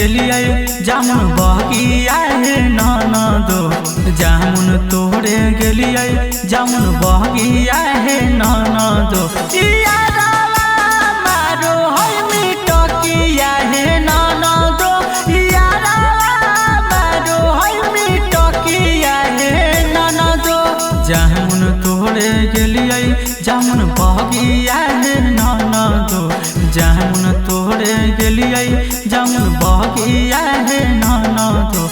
गेलिए जामुन बगिया हे ननदो जामुन तोड़े गेलिए जामुन बगिया हे ननदो यारावा मारो है मिटकिया हे ननदो यारावा मारो है मिटकिया हे ननदो जामुन तोड़े गेलिए जामुन बगिया हे ननदो जामुन तोड़े गेलिए जामुन बगिया हे ननदो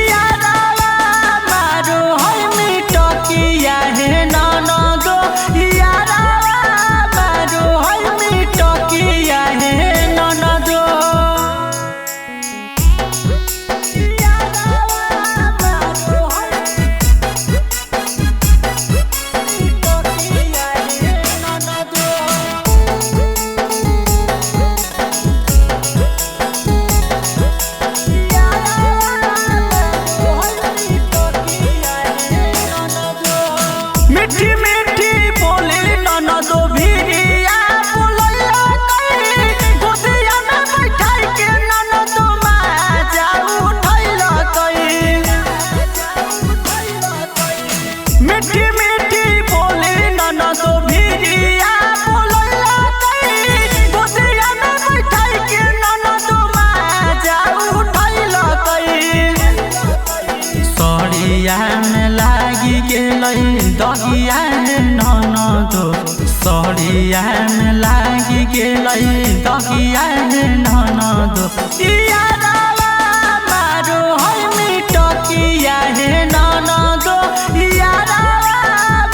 यारावा मारो है मिटकिया हे ननदो यारावा मारो है मिटकिया हे ननदो मीठी मीठी बोली ननदो भिरिया बोलैया कई गोदिया में बैठाई के ननदो माजा उठैल कई मीठी मीठी बोली ननदो भिरिया बोलैया कई गोदिया में बैठाई के ननदो माजा उठैल कई सड़िया में लागी गेलै दहिया हे ननदो सड़िया में लागी गेलै दहिया हे ननदो यारावा मारो है मिटकिया हे ननदो यारावा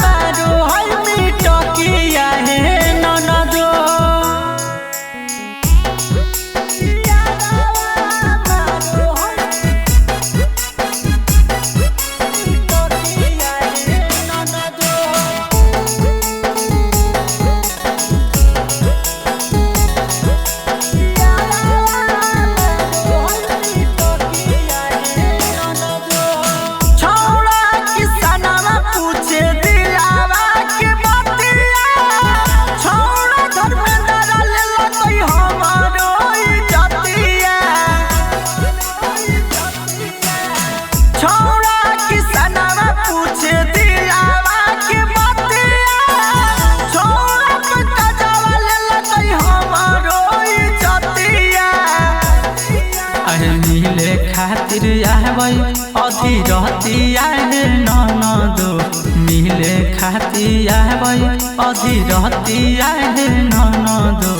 मारो है मिटकिया हे ननदो मिले खातिर आबै अधी रहतिया हे ननदो मिले खातिर आबै अधी रहतिया हे ननदो।